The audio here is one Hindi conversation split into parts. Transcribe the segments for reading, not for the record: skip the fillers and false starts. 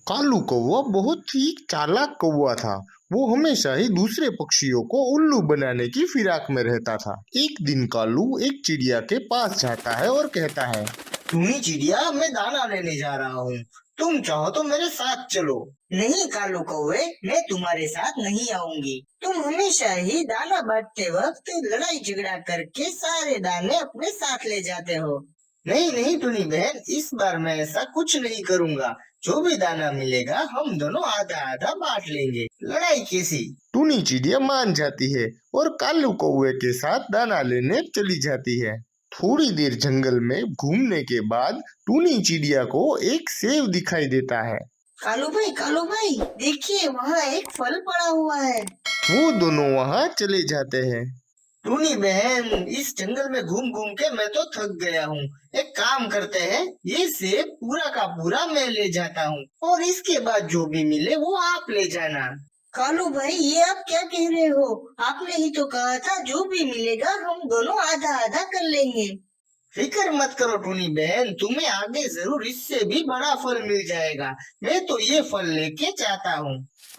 कालू कौवा बहुत ही चालाक कौवा था। वो हमेशा ही दूसरे पक्षियों को उल्लू बनाने की फिराक में रहता था। एक दिन कालू एक चिड़िया के पास जाता है और कहता है, टूनी चिड़िया, मैं दाना लेने जा रहा हूँ। तुम चाहो तो मेरे साथ चलो। नहीं कालू कौवे, मैं तुम्हारे साथ नहीं आऊंगी। तुम हमेशा ही दाना बांटते वक्त लड़ाई झगड़ा करके सारे दाने अपने साथ ले जाते हो। नहीं नहीं टूनी बहन, इस बार मैं ऐसा कुछ नहीं करूँगा। जो भी दाना मिलेगा हम दोनों आधा आधा बांट लेंगे। लड़ाई कैसी? टूनी चिड़िया मान जाती है और कालू कौवे के साथ दाना लेने चली जाती है। थोड़ी देर जंगल में घूमने के बाद टूनी चिड़िया को एक सेब दिखाई देता है। कालू भाई, देखिए वहाँ एक फल पड़ा हुआ है। वो दोनों वहाँ चले जाते हैं। टूनी बहन, इस जंगल में घूम घूम के मैं तो थक गया हूँ। एक काम करते हैं, ये सेब पूरा का पूरा मैं ले जाता हूँ और इसके बाद जो भी मिले वो आप ले जाना। कालू भाई, ये आप क्या कह रहे हो? आपने ही तो कहा था जो भी मिलेगा हम दोनों आधा आधा कर लेंगे। फिक्र मत करो टूनी बहन, तुम्हें आगे जरूर इससे भी बड़ा फल मिल जाएगा। मैं तो ये फल लेके जाता हूँ।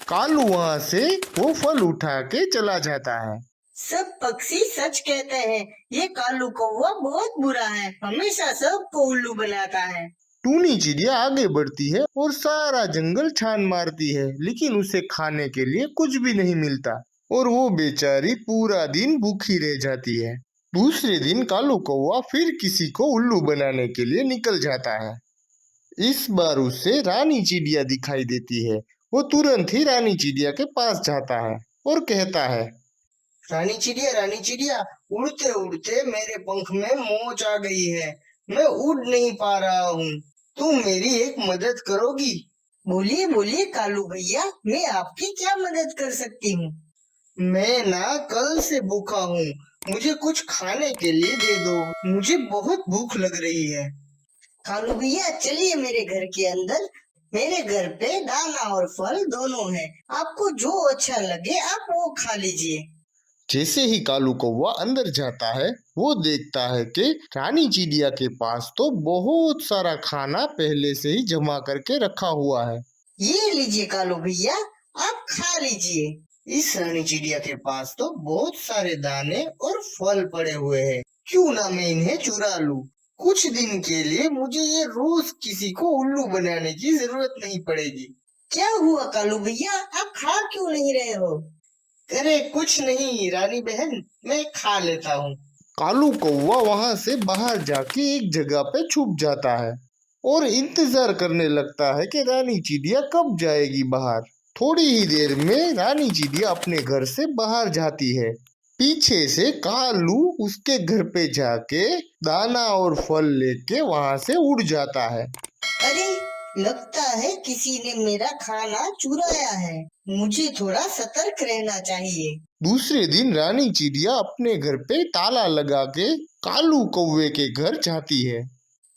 कालू वहाँ से वो फल उठा के चला जाता है। सब पक्षी सच कहते हैं, ये कालू कौवा बहुत बुरा है, हमेशा सबको उल्लू बनाता है। टूनी चिड़िया आगे बढ़ती है और सारा जंगल छान मारती है, लेकिन उसे खाने के लिए कुछ भी नहीं मिलता और वो बेचारी पूरा दिन भूखी रह जाती है। दूसरे दिन कालू कौवा फिर किसी को उल्लू बनाने के लिए निकल जाता है। इस बार उसे रानी चिड़िया दिखाई देती है। वो तुरंत ही रानी चिड़िया के पास जाता है और कहता है, रानी चिड़िया, उड़ते उड़ते मेरे पंख में मोच आ गई है। मैं उड़ नहीं पा रहा हूँ। तुम मेरी एक मदद करोगी? बोलिए बोलिए कालू भैया, मैं आपकी क्या मदद कर सकती हूँ? मैं ना कल से भूखा हूँ। मुझे कुछ खाने के लिए दे दो। मुझे बहुत भूख लग रही है। कालू भैया, चलिए मेरे घर के अंदर। मेरे घर पे दाना और फल दोनों है। आपको जो अच्छा लगे आप वो खा लीजिए। जैसे ही कालू कौवा अंदर जाता है, वो देखता है कि रानी चिड़िया के पास तो बहुत सारा खाना पहले से ही जमा करके रखा हुआ है। ये लीजिए कालू भैया, आप खा लीजिए। इस रानी चिड़िया के पास तो बहुत सारे दाने और फल पड़े हुए हैं। क्यों ना मैं इन्हें चुरा लूं। कुछ दिन के लिए मुझे ये रोज किसी को उल्लू बनाने की जरूरत नहीं पड़ेगी। क्या हुआ कालू भैया, आप खा क्यों नहीं रहे हो? अरे कुछ नहीं रानी बहन, मैं खा लेता हूँ। कालू कौवा वहां से बाहर जाके एक जगह पे छुप जाता है और इंतजार करने लगता है कि रानी चिड़िया कब जाएगी बाहर। थोड़ी ही देर में रानी चिड़िया अपने घर से बाहर जाती है। पीछे से कालू उसके घर पे जाके दाना और फल लेके वहां से उड़ जाता है। अरे, लगता है किसी ने मेरा खाना चुराया है। मुझे थोड़ा सतर्क रहना चाहिए। दूसरे दिन रानी चिड़िया अपने घर पे ताला लगा के कालू कौवे के घर जाती है।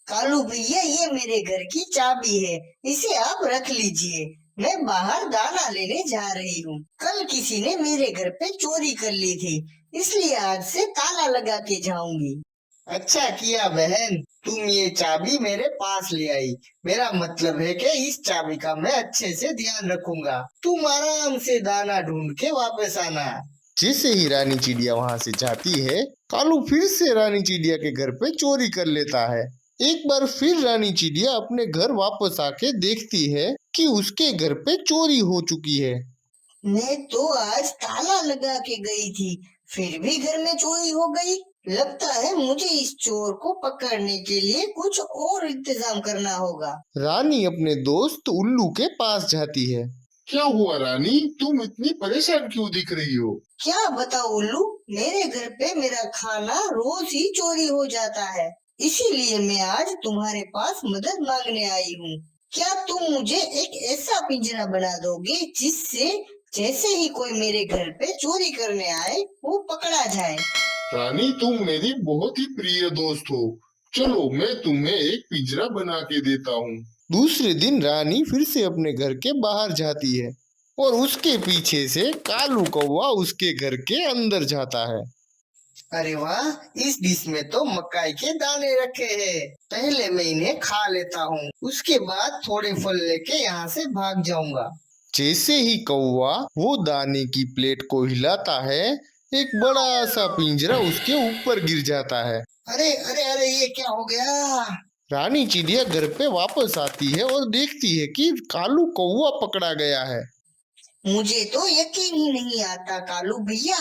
कालू भैया, ये मेरे घर की चाबी है, इसे आप रख लीजिए। मैं बाहर दाना लेने जा रही हूँ। कल किसी ने मेरे घर पे चोरी कर ली थी, इसलिए आज से ताला लगा के जाऊंगी। अच्छा किया बहन, तुम ये चाबी मेरे पास ले आई। मेरा मतलब है कि इस चाबी का मैं अच्छे से ध्यान रखूंगा। तुम आराम से दाना ढूंढ के वापस आना। जैसे ही रानी चिड़िया वहां से जाती है, कालू फिर से रानी चिड़िया के घर पे चोरी कर लेता है। एक बार फिर रानी चिड़िया अपने घर वापस आके देखती है कि उसके घर पे चोरी हो चुकी है। मैं तो आज ताला लगा के गई थी, फिर भी घर में चोरी हो गई। लगता है मुझे इस चोर को पकड़ने के लिए कुछ और इंतजाम करना होगा। रानी अपने दोस्त उल्लू के पास जाती है। क्या हुआ रानी, तुम इतनी परेशान क्यों दिख रही हो? क्या बताऊं उल्लू, मेरे घर पे मेरा खाना रोज ही चोरी हो जाता है। इसीलिए मैं आज तुम्हारे पास मदद मांगने आई हूँ। क्या तुम मुझे एक ऐसा पिंजरा बना दोगे जिससे जैसे ही कोई मेरे घर पे चोरी करने आए वो पकड़ा जाए? रानी, तुम मेरी बहुत ही प्रिय दोस्त हो। चलो मैं तुम्हें एक पिंजरा बना के देता हूँ। दूसरे दिन रानी फिर से अपने घर के बाहर जाती है और उसके पीछे से कालू कौवा उसके घर के अंदर जाता है। अरे वाह, इस डिश में तो मकाई के दाने रखे हैं। पहले मैं इन्हें खा लेता हूँ, उसके बाद थोड़े फल लेके यहाँ से भाग जाऊंगा। जैसे ही कौवा वो दाने की प्लेट को हिलाता है, एक बड़ा सा पिंजरा उसके ऊपर गिर जाता है। अरे अरे अरे, ये क्या हो गया? रानी चिड़िया घर पे वापस आती है और देखती है कि कालू कौवा पकड़ा गया है। मुझे तो यकीन ही नहीं आता कालू भैया,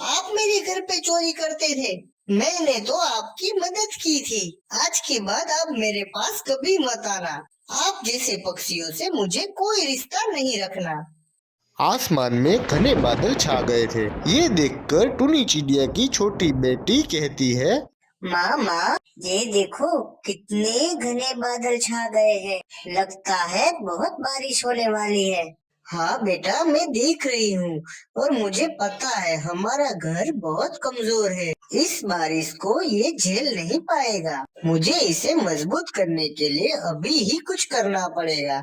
आप मेरे घर पे चोरी करते थे। मैंने तो आपकी मदद की थी। आज के बाद आप मेरे पास कभी मत आना। आप जैसे पक्षियों से मुझे कोई रिश्ता नहीं रखना। आसमान में घने बादल छा गए थे। ये देखकर टुनी चिड़िया की छोटी बेटी कहती है, माँ, ये देखो कितने घने बादल छा गए हैं। लगता है बहुत बारिश होने वाली है। हाँ बेटा, मैं देख रही हूँ और मुझे पता है हमारा घर बहुत कमजोर है। इस बारिश को ये झेल नहीं पाएगा। मुझे इसे मजबूत करने के लिए अभी ही कुछ करना पड़ेगा।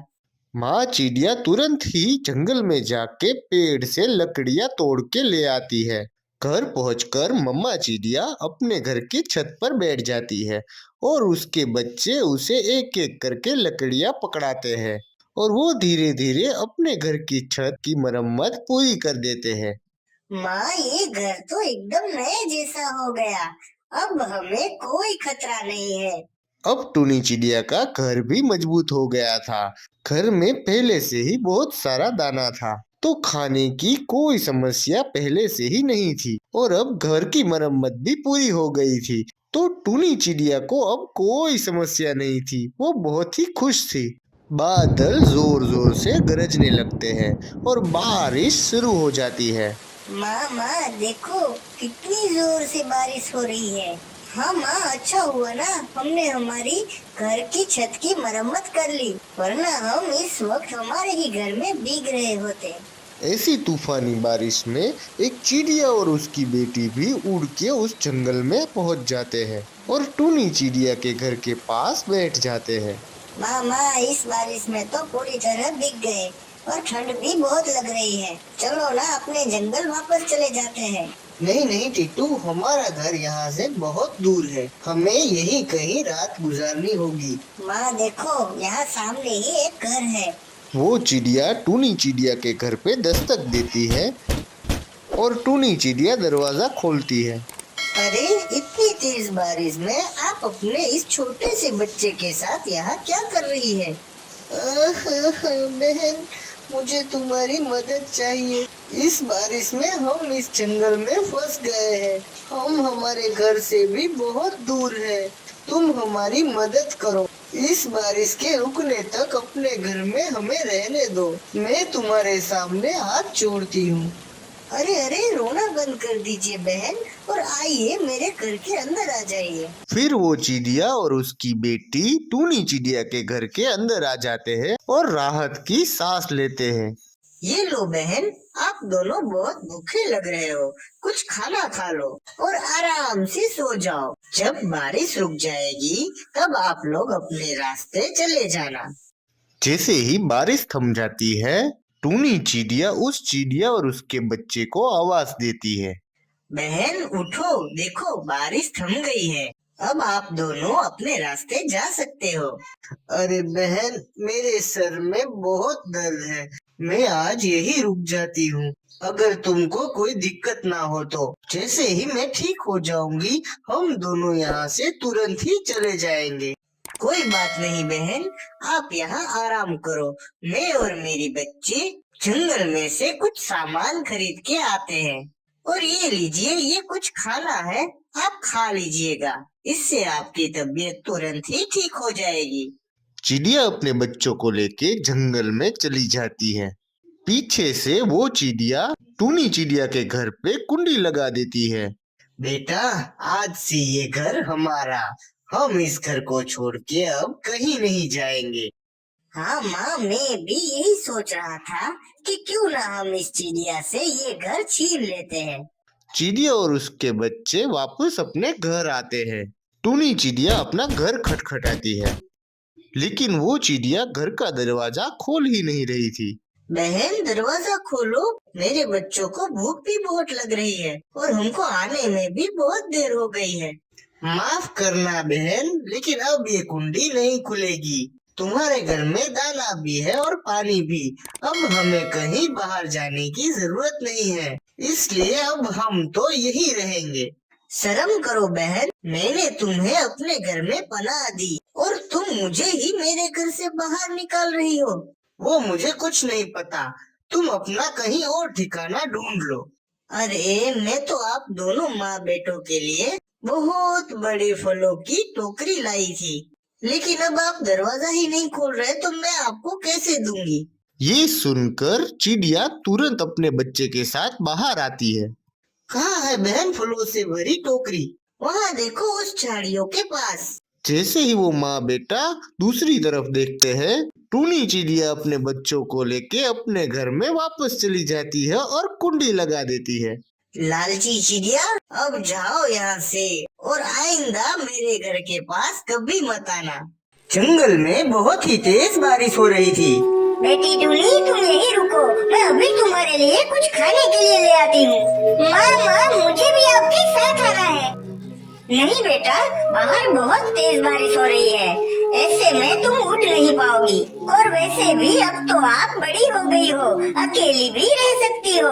माँ चिड़िया तुरंत ही जंगल में जाके पेड़ से लकड़ियाँ तोड़ के ले आती है। घर पहुंचकर मम्मा चिड़िया अपने घर की छत पर बैठ जाती है और उसके बच्चे उसे एक एक करके लकड़ियाँ पकड़ाते हैं और वो धीरे धीरे अपने घर की छत की मरम्मत पूरी कर देते हैं। माँ, ये घर तो एकदम नए जैसा हो गया। अब हमें कोई खतरा नहीं है। अब टुनी चिड़िया का घर भी मजबूत हो गया था। घर में पहले से ही बहुत सारा दाना था, तो खाने की कोई समस्या पहले से ही नहीं थी और अब घर की मरम्मत भी पूरी हो गई थी। तो टुनी चिड़िया को अब कोई समस्या नहीं थी, वो बहुत ही खुश थी। बादल जोर जोर से गरजने लगते हैं और बारिश शुरू हो जाती है। माँ देखो कितनी जोर से बारिश हो रही है। हाँ माँ, अच्छा हुआ ना हमने हमारी घर की छत की मरम्मत कर ली, वरना हम इस वक्त हमारे ही घर में भीग रहे होते। ऐसी तूफानी बारिश में एक चिड़िया और उसकी बेटी भी उड़ के उस जंगल में पहुंच जाते हैं और टूनी चिड़िया के घर के पास बैठ जाते हैं। माँ, इस बारिश में तो पूरी तरह भीग गए और ठंड भी बहुत लग रही है। चलो ना अपने जंगल वापस चले जाते हैं। नहीं टिट्टू, हमारा घर यहाँ से बहुत दूर है। हमें यही कहीं रात गुजारनी होगी। माँ देखो, यहाँ सामने ही एक घर है। वो चिड़िया टूनी चिड़िया के घर पे दस्तक देती है और टूनी चिड़िया दरवाजा खोलती है। अरे, इतनी तेज बारिश में आप अपने इस छोटे से बच्चे के साथ यहाँ क्या कर रही है? बहन, मुझे तुम्हारी मदद चाहिए। इस बारिश में हम इस जंगल में फंस गए हैं। हम हमारे घर से भी बहुत दूर हैं। तुम हमारी मदद करो। इस बारिश के रुकने तक अपने घर में हमें रहने दो। मैं तुम्हारे सामने हाथ जोड़ती हूँ। अरे, रोना बंद कर दीजिए बहन और आइए मेरे घर के अंदर आ जाइए। फिर वो चिड़िया और उसकी बेटी टूनी चिड़िया के घर के अंदर आ जाते हैं और राहत की सांस लेते हैं। ये लो बहन, आप दोनों बहुत भूखे लग रहे हो। कुछ खाना खा लो और आराम से सो जाओ। जब बारिश रुक जाएगी तब आप लोग अपने रास्ते चले जाना। जैसे ही बारिश थम जाती है, टूनी चिड़िया उस चिड़िया और उसके बच्चे को आवाज देती है, बहन उठो, देखो बारिश थम गई है। अब आप दोनों अपने रास्ते जा सकते हो। अरे बहन, मेरे सर में बहुत दर्द है। मैं आज यही रुक जाती हूँ। अगर तुमको कोई दिक्कत ना हो तो जैसे ही मैं ठीक हो जाऊंगी, हम दोनों यहाँ से तुरंत ही चले जाएंगे। कोई बात नहीं बहन, आप यहाँ आराम करो। मैं और मेरी बच्ची जंगल में से कुछ सामान खरीद के आते हैं और ये लीजिए, ये कुछ खाना है, आप खा लीजिएगा। इससे आपकी तबीयत तुरंत ही ठीक हो जाएगी। चिड़िया अपने बच्चों को लेके जंगल में चली जाती है। पीछे से वो चिड़िया टूनी चिड़िया के घर पे कुंडी लगा देती है। बेटा, आज से ये घर हमारा। हम इस घर को छोड़ के अब कहीं नहीं जाएंगे। हाँ माँ, मैं भी यही सोच रहा था कि क्यों ना हम इस चिड़िया से ये घर छीन लेते हैं। चिड़िया और उसके बच्चे वापस अपने घर आते हैं। टूनी चिड़िया अपना घर खटखटाती है, लेकिन वो चिड़िया घर का दरवाजा खोल ही नहीं रही थी। बहन दरवाजा खोलो, मेरे बच्चों को भूख भी बहुत लग रही है और हमको आने में भी बहुत देर हो गई है। माफ करना बहन, लेकिन अब ये कुंडी नहीं खुलेगी। तुम्हारे घर में दाना भी है और पानी भी। अब हमें कहीं बाहर जाने की जरूरत नहीं है, इसलिए अब हम तो यही रहेंगे। शर्म करो बहन, मैंने तुम्हें अपने घर में पनाह दी और तुम मुझे ही मेरे घर से बाहर निकाल रही हो। वो मुझे कुछ नहीं पता, तुम अपना कहीं और ठिकाना ढूंढ लो। अरे मैं तो आप दोनों माँ बेटों के लिए बहुत बड़ी फलों की टोकरी लाई थी, लेकिन अब आप दरवाजा ही नहीं खोल रहे तो मैं आपको कैसे दूंगी। ये सुनकर चिड़िया तुरंत अपने बच्चे के साथ बाहर आती है। कहाँ है बहन फलों से भरी टोकरी? वहाँ देखो उस झाड़ियों के पास। जैसे ही वो माँ बेटा दूसरी तरफ देखते हैं, टूनी चिड़िया अपने बच्चों को लेके अपने घर में वापस चली जाती है और कुंडी लगा देती है। लालची चिड़िया, अब जाओ यहाँ से और आइंदा मेरे घर के पास कभी मत आना। जंगल में बहुत ही तेज बारिश हो रही थी। बेटी टूनी, तुम यहीं रुको, मैं अभी तुम्हारे लिए कुछ खाने के लिए ले आती हूँ। माँ, मुझे भी आपके साथ आना है। नहीं बेटा, बाहर बहुत तेज बारिश हो रही है, ऐसे में तुम उठ नहीं पाओगी। और वैसे भी अब तो आप बड़ी हो गई हो, अकेली भी रह सकती हो।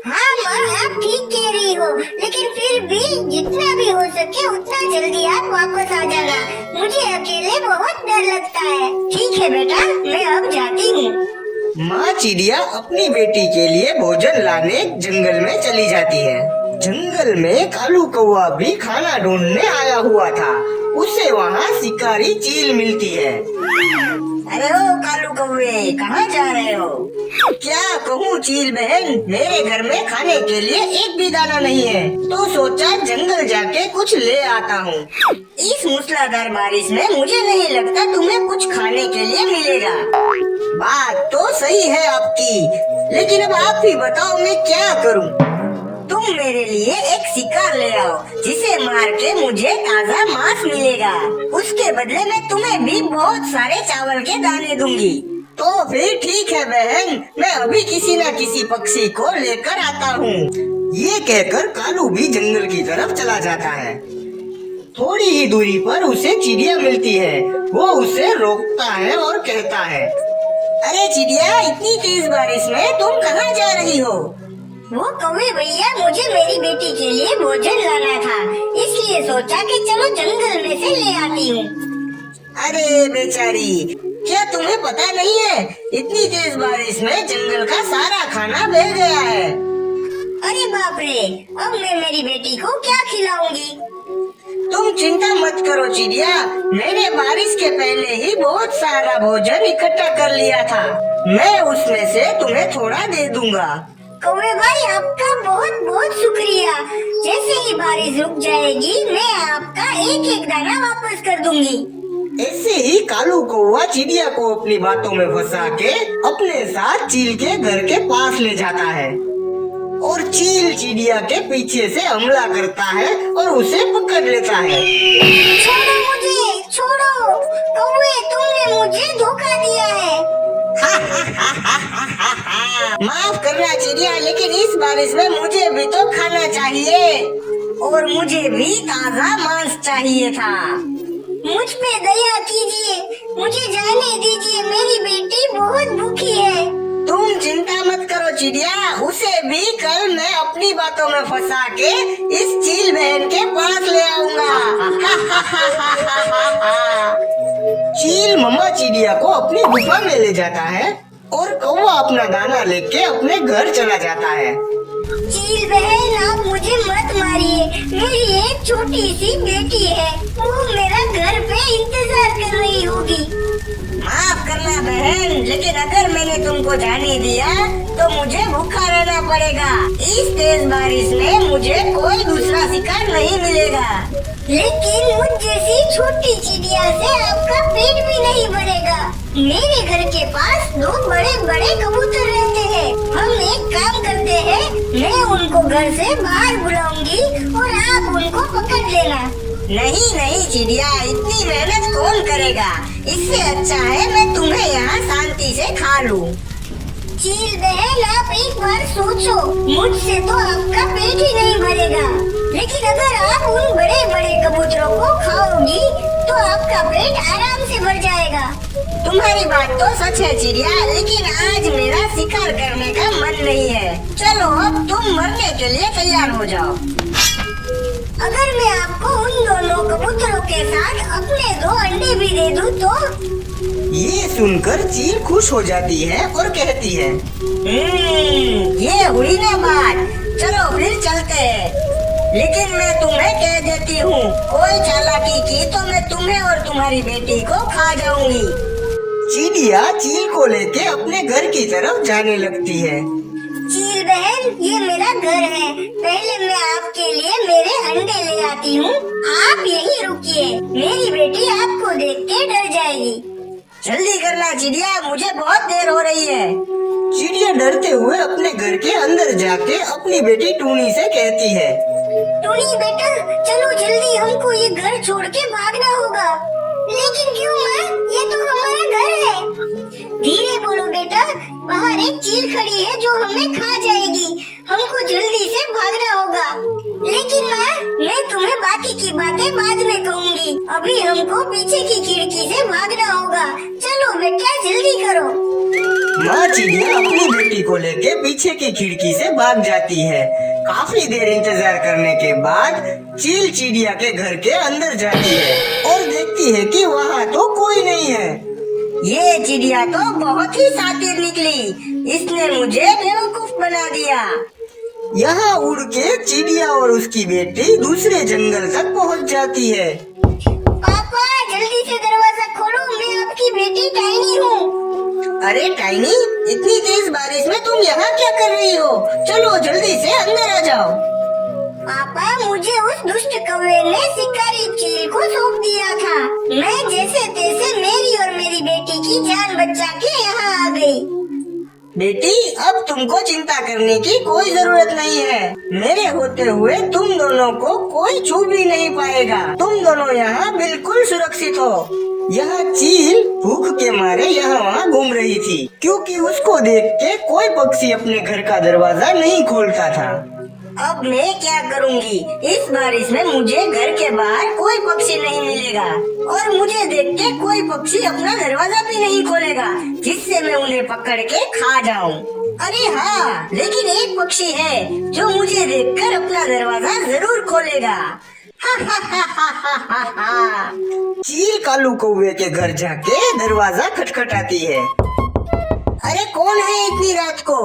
हाँ माँ, आप ठीक कह रही हो, लेकिन फिर भी जितना भी हो सके उतना जल्दी आप वापस आ जाना। मुझे अकेले बहुत डर लगता है। ठीक है बेटा, मैं अब जाती हूँ। माँ चिड़िया अपनी बेटी के लिए भोजन लाने जंगल में चली जाती है। जंगल में कालू कौवा भी खाना ढूंढने आया हुआ था। उसे वहाँ शिकारी चील मिलती है। अरे ओ कालू कौवे, कहाँ जा रहे हो? क्या कहूँ चील बहन, मेरे घर में खाने के लिए एक भी दाना नहीं है, तो सोचा जंगल जाके कुछ ले आता हूँ। इस मूसलाधार बारिश में मुझे नहीं लगता तुम्हें कुछ खाने के लिए मिलेगा। बात तो सही है आपकी, लेकिन अब आप ही बताओ मैं क्या करूँ? तुम मेरे लिए एक शिकार ले आओ, जिसे मार के मुझे ताजा मांस मिलेगा। उसके बदले में तुम्हें भी बहुत सारे चावल के दाने दूंगी। तो फिर ठीक है बहन, मैं अभी किसी न किसी पक्षी को लेकर आता हूँ। ये कहकर कालू भी जंगल की तरफ चला जाता है। थोड़ी ही दूरी पर उसे चिड़िया मिलती है। वो उसे रोकता है और कहता है, अरे चिड़िया, इतनी तेज बारिश में तुम कहाँ जा रही हो? वो कौवे भैया, मुझे मेरी बेटी के लिए भोजन लाना था, इसलिए सोचा कि चलो जंगल में से ले आती हूँ। अरे बेचारी, क्या तुम्हें पता नहीं है, इतनी तेज बारिश में जंगल का सारा खाना बह गया है। अरे बाप रे, अब मैं मेरी बेटी को क्या खिलाऊंगी? तुम चिंता मत करो चिड़िया, मैंने बारिश के पहले ही बहुत सारा भोजन इकट्ठा कर लिया था। मैं उसमें से तुम्हें थोड़ा दे दूंगा। कौवे भाई, आपका बहुत बहुत शुक्रिया। जैसे ही बारिश रुक जाएगी, मैं आपका एक एक दाना वापस कर दूंगी। ऐसे ही कालू कौवा चिड़िया को अपनी बातों में फंसा के अपने साथ चील के घर के पास ले जाता है और चील चिड़िया के पीछे से हमला करता है और उसे पकड़ लेता है। छोड़ो मुझे, छोड़ो कौवे, तुमने मुझे धोखा दिया है। माफ करना चिड़िया, लेकिन इस बारिश में मुझे भी तो खाना चाहिए और मुझे भी ताजा मांस चाहिए था। मुझ पे दया कीजिए, मुझे जाने दीजिए, मेरी बेटी बहुत भूखी है। तुम चिंता मत करो चिड़िया, उसे भी कल मैं अपनी बातों में फंसा के इस चील बहन के पास ले आऊंगा। चील मम्मा चिड़िया को अपनी गुफा में ले जाता है और कौवा अपना दाना लेके अपने घर चला जाता है। चील बहन, आप मुझे मत मारिए, मेरी एक छोटी सी बेटी है, वो मेरा घर पे इंतजार कर रही होगी। माफ करना बहन, लेकिन अगर मैंने तुमको जाने दिया तो मुझे भूखा रहना पड़ेगा। इस तेज बारिश में मुझे कोई दूसरा शिकार नहीं मिलेगा। लेकिन मुझ जैसी छोटी चिड़िया से आपका पेट भी नहीं भरेगा। मेरे घर के पास दो बड़े बड़े कबूतर रहते हैं। हम एक काम करते हैं, मैं उनको घर से बाहर बुलाऊंगी और आप उनको पकड़ लेना। नहीं नहीं चिड़िया, इतनी मेहनत कौन करेगा? इससे अच्छा है मैं तुम्हें यहाँ शांति से खा लूँ। चील बहन, आप एक बार सोचो, मुझसे तो आपका पेट ही नहीं भरेगा, लेकिन अगर आप उन बड़े बड़े कबूतरों को खाओगी तो आपका पेट आराम से भर जाएगा। तुम्हारी बात तो सच है चिड़िया, लेकिन आज मेरा शिकार करने का मन नहीं है। चलो अब तुम मरने के लिए तैयार हो जाओ। अगर मैं आपको उन दोनों कबूतरों के साथ अपने 2 अंडे भी दे दूं तो? ये सुनकर चील खुश हो जाती है और कहती है, ये हुई ना बात, चलो फिर चलते हैं। लेकिन मैं तुम्हें कह देती हूँ, कोई चालाकी की तो मैं तुम्हें और तुम्हारी बेटी को खा जाऊंगी। चिड़िया चील को लेके अपने घर की तरफ जाने लगती है। चील बहन, ये मेरा घर है, पहले मैं आपके लिए मेरे अंडे ले आती हूँ, आप यहीं रुकिए, मेरी बेटी आपको देख के डर जाएगी। जल्दी करना चिड़िया, मुझे बहुत देर हो रही है। चिड़िया डरते हुए अपने घर के अंदर जाके अपनी बेटी टूनी से कहती है, टूनी बेटा, चलो जल्दी, हमको ये घर छोड़ के भागना होगा। लेकिन क्यों माँ, ये तो हमारा घर है। धीरे बोलो बेटा, बाहर एक चील खड़ी है जो हमें खा जाएगी, हमको जल्दी से भागना होगा। लेकिन माँ, मैं तुम्हें बाकी की बातें बाद में कहूँगी, अभी हमको पीछे की खिड़की से भागना होगा। चलो बेटा जल्दी करो। माँ चिड़िया अपनी बेटी को लेके पीछे की खिड़की से भाग जाती है। काफी देर इंतजार करने के बाद चील चिड़िया के घर के अंदर जाती है और देखती है कि वहाँ तो कोई नहीं है। ये चिड़िया तो बहुत ही शातिर निकली, इसने मुझे बेवकूफ बना दिया। यहाँ उड़ के चिड़िया और उसकी बेटी दूसरे जंगल तक पहुँच जाती है। पापा जल्दी से दरवाजा खोलो, मैं आपकी बेटी टाइनी हूँ। अरे टाइनी, इतनी तेज बारिश में तुम यहाँ क्या कर रही हो? चलो जल्दी से अंदर आ जाओ। पापा, मुझे उस दुष्ट कौवे ने शिकारी चील को सौंप दिया था, मैं जैसे तैसे मेरी और मेरी बेटी की जान बचा के यहाँ आ गई। बेटी, अब तुमको चिंता करने की कोई जरूरत नहीं है। मेरे होते हुए तुम दोनों को कोई छू भी नहीं पाएगा। तुम दोनों यहाँ बिल्कुल सुरक्षित हो। यह चील भूख के मारे यहाँ वहाँ घूम रही थी, क्योंकि उसको देख के कोई पक्षी अपने घर का दरवाजा नहीं खोलता था। अब मैं क्या करूँगी? इस बारिश में मुझे घर के बाहर कोई पक्षी नहीं मिलेगा और मुझे देख के कोई पक्षी अपना दरवाजा भी नहीं खोलेगा, जिससे मैं उन्हें पकड़ के खा जाऊँ। अरे हाँ, लेकिन एक पक्षी है जो मुझे देखकर अपना दरवाजा जरूर खोलेगा। चील कालू कौवे के घर जाके दरवाजा खटखटाती है। अरे कौन है इतनी रात को?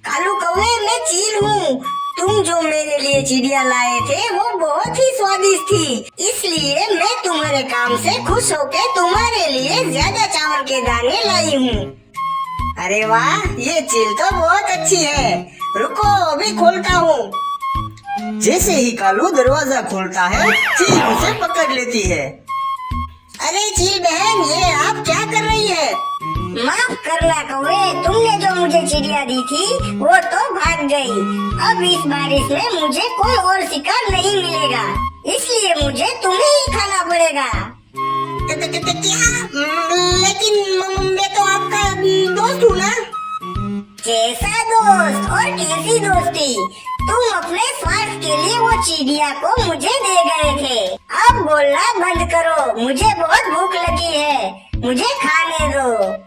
कालू कौवे, मैं चील हूँ। तुम जो मेरे लिए चिड़िया लाए थे वो बहुत ही स्वादिष्ट थी, इसलिए मैं तुम्हारे काम से खुश होकर तुम्हारे लिए ज्यादा चावल के दाने लाई हूँ। अरे वाह, ये चील तो बहुत अच्छी है। रुको, अभी खोलता हूँ। जैसे ही कालू दरवाजा खोलता है, चील उसे पकड़ लेती है। अरे चील बहन, ये आप क्या कर रही है? माफ करना कौवे, तुमने जो मुझे चिड़िया दी थी वो तो भाग गई। अब इस बारिश में मुझे कोई और शिकार नहीं मिलेगा, इसलिए मुझे तुम्हें ही खाना पड़ेगा। क्या? लेकिन मैं तो आपका दोस्त हूँ ना। कैसा दोस्त और कैसी दोस्ती? तुम अपने स्वार्थ के लिए वो चिड़िया को मुझे दे गए थे। अब बोलना बंद करो, मुझे बहुत भूख लगी है, मुझे खाने दो।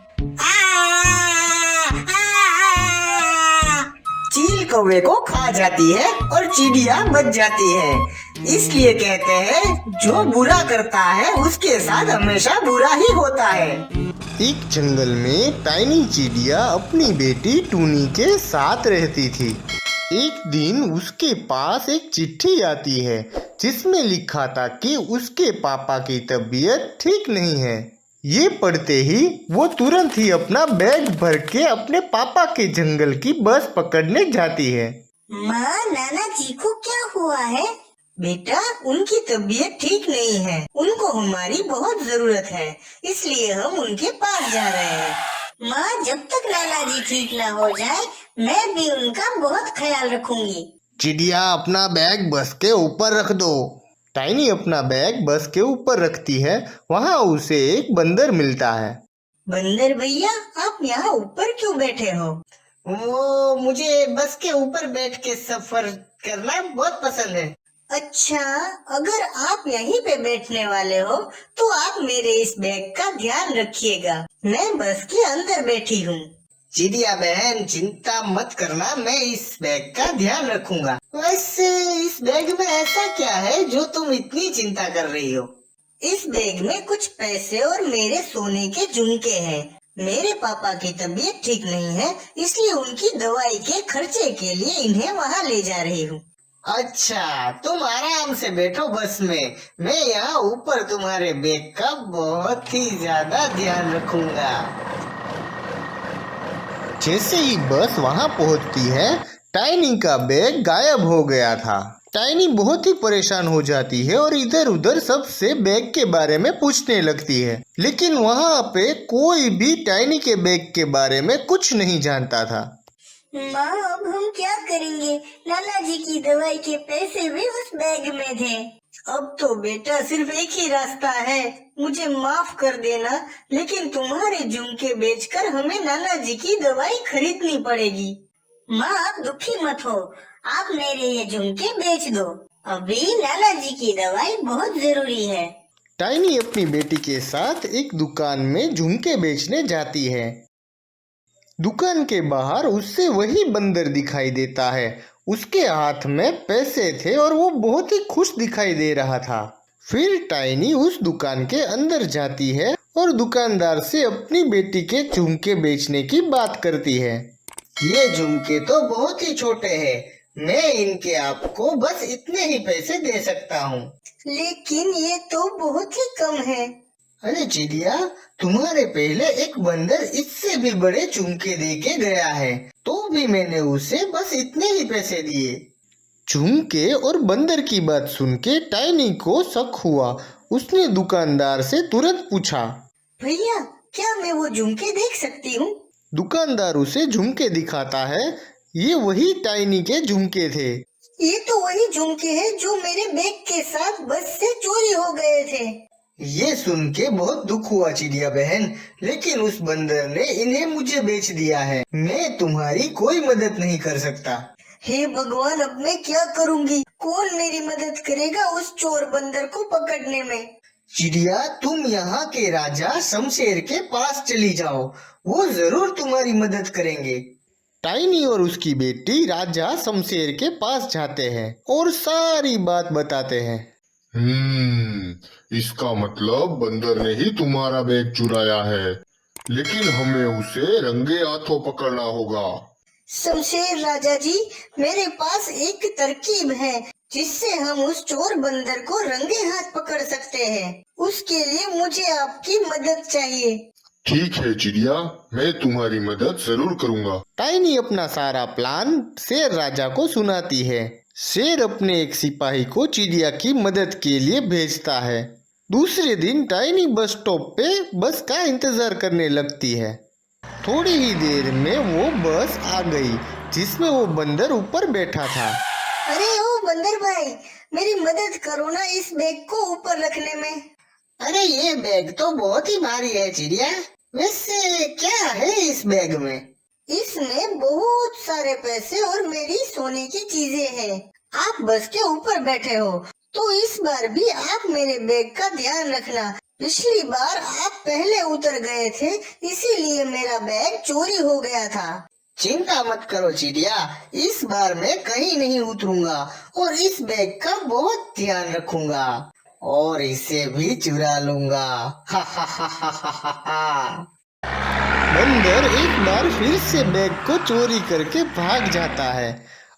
चील कौवे को खा जाती है और चिड़िया बच जाती है। इसलिए कहते हैं, जो बुरा करता है उसके साथ हमेशा बुरा ही होता है। एक जंगल में टाइनी चिड़िया अपनी बेटी टूनी के साथ रहती थी। एक दिन उसके पास एक चिट्ठी आती है जिसमें लिखा था कि उसके पापा की तबीयत ठीक नहीं है। ये पढ़ते ही वो तुरंत ही अपना बैग भर के अपने पापा के जंगल की बस पकड़ने जाती है। माँ, नाना जी को क्या हुआ है? बेटा, उनकी तबीयत ठीक नहीं है, उनको हमारी बहुत जरूरत है, इसलिए हम उनके पास जा रहे हैं। माँ, जब तक नाना जी ठीक ना हो जाए, मैं भी उनका बहुत ख्याल रखूंगी। चिड़िया, अपना बैग बस के ऊपर रख दो। टाइनी अपना बैग बस के ऊपर रखती है। वहाँ उसे एक बंदर मिलता है। बंदर भैया, आप यहाँ ऊपर क्यों बैठे हो? वो मुझे बस के ऊपर बैठ के सफर करना बहुत पसंद है। अच्छा, अगर आप यहीं पे बैठने वाले हो तो आप मेरे इस बैग का ध्यान रखिएगा। मैं बस के अंदर बैठी हूँ। चिड़िया बहन चिंता मत करना, मैं इस बैग का ध्यान रखूंगा। वैसे इस बैग में ऐसा क्या है जो तुम इतनी चिंता कर रही हो? इस बैग में कुछ पैसे और मेरे सोने के झुमके हैं। मेरे पापा की तबीयत ठीक नहीं है, इसलिए उनकी दवाई के खर्चे के लिए इन्हें वहाँ ले जा रही हूँ। अच्छा, तुम आराम से बैठो बस में, मैं यहाँ ऊपर तुम्हारे बैग का बहुत ही ज्यादा ध्यान रखूंगा। जैसे ही बस वहां पहुंचती है, टाइनी का बैग गायब हो गया था। टाइनी बहुत ही परेशान हो जाती है और इधर उधर सबसे बैग के बारे में पूछने लगती है, लेकिन वहां पे कोई भी टाइनी के बैग के बारे में कुछ नहीं जानता था। माँ, अब हम क्या करेंगे? नाना जी की दवाई के पैसे भी उस बैग में थे। अब तो बेटा सिर्फ एक ही रास्ता है, मुझे माफ कर देना, लेकिन तुम्हारे झुमके बेचकर हमें नाना जी की दवाई खरीदनी पड़ेगी। माँ, आप दुखी मत हो, आप मेरे ये झुमके बेच दो। अभी नाना जी की दवाई बहुत जरूरी है। टाइनी अपनी बेटी के साथ एक दुकान में झुमके बेचने जाती है। दुकान के बाहर उससे वही बंदर दिखाई देता है। उसके हाथ में पैसे थे और वो बहुत ही खुश दिखाई दे रहा था। फिर टाइनी उस दुकान के अंदर जाती है और दुकानदार से अपनी बेटी के झुमके बेचने की बात करती है। ये झुमके तो बहुत ही छोटे हैं, मैं इनके आपको बस इतने ही पैसे दे सकता हूँ। लेकिन ये तो बहुत ही कम है। अरे चिड़िया, तुम्हारे पहले एक बंदर इससे भी बड़े झुमके दे के गया है, तो भी मैंने उसे बस इतने ही पैसे दिए। झुमके और बंदर की बात सुन के टाइनी को शक हुआ। उसने दुकानदार से तुरंत पूछा, भैया, क्या मैं वो झुमके देख सकती हूँ? दुकानदार उसे झुमके दिखाता है। ये वही टाइनी के झुमके थे। ये तो वही झुमके हैं जो मेरे बैग के साथ बस से चोरी हो गए थे। ये सुन के बहुत दुख हुआ चिड़िया बहन, लेकिन उस बंदर ने इन्हें मुझे बेच दिया है। मैं तुम्हारी कोई मदद नहीं कर सकता। हे भगवान, अब मैं क्या करूँगी? कौन मेरी मदद करेगा उस चोर बंदर को पकड़ने में? चिड़िया, तुम यहाँ के राजा शमशेर के पास चली जाओ, वो जरूर तुम्हारी मदद करेंगे। टाइनी और उसकी बेटी राजा शमशेर के पास जाते हैं और सारी बात बताते हैं। इसका मतलब बंदर ने ही तुम्हारा बैग चुराया है, लेकिन हमें उसे रंगे हाथों पकड़ना होगा। शमशेर राजा जी, मेरे पास एक तरकीब है जिससे हम उस चोर बंदर को रंगे हाथ पकड़ सकते हैं। उसके लिए मुझे आपकी मदद चाहिए। ठीक है चिड़िया, मैं तुम्हारी मदद जरूर करूंगा। टाइनी अपना सारा प्लान शेर राजा को सुनाती है। शेर अपने एक सिपाही को चिड़िया की मदद के लिए भेजता है। दूसरे दिन टाइनी बस स्टॉप पे बस का इंतजार करने लगती है। थोड़ी ही देर में वो बस आ गई जिसमें वो बंदर ऊपर बैठा था। अरे ओ बंदर भाई, मेरी मदद करो ना इस बैग को ऊपर रखने में। अरे ये बैग तो बहुत ही भारी है चिड़िया, वैसे क्या है इस बैग में? इसमें बहुत सारे पैसे और मेरी सोने की चीजें हैं। आप बस के ऊपर बैठे हो तो इस बार भी आप मेरे बैग का ध्यान रखना। पिछली बार आप पहले उतर गए थे, इसीलिए मेरा बैग चोरी हो गया था। चिंता मत करो चिड़िया, इस बार मैं कहीं नहीं उतरूंगा और इस बैग का बहुत ध्यान रखूंगा और इसे भी चुरा लूंगा। हा हा हा हा हा हा। बंदर एक बार फिर से बैग को चोरी करके भाग जाता है।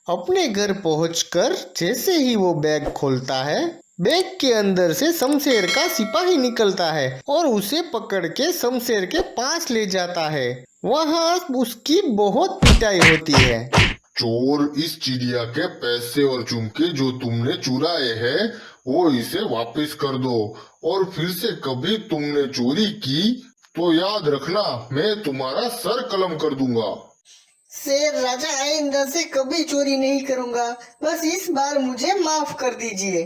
अपने घर पहुंचकर जैसे ही वो बैग खोलता है, बैग के अंदर से शमशेर का सिपाही निकलता है और उसे पकड़ के शमशेर के पास ले जाता है। वहाँ उसकी बहुत पिटाई होती है। चोर, इस चिड़िया के पैसे और झुमके जो तुमने चुराए हैं वो इसे वापस कर दो, और फिर से कभी तुमने चोरी की तो याद रखना मैं तुम्हारा सर कलम कर दूंगा। शेर राजा, आइंदा से कभी चोरी नहीं करूंगा, बस इस बार मुझे माफ कर दीजिए।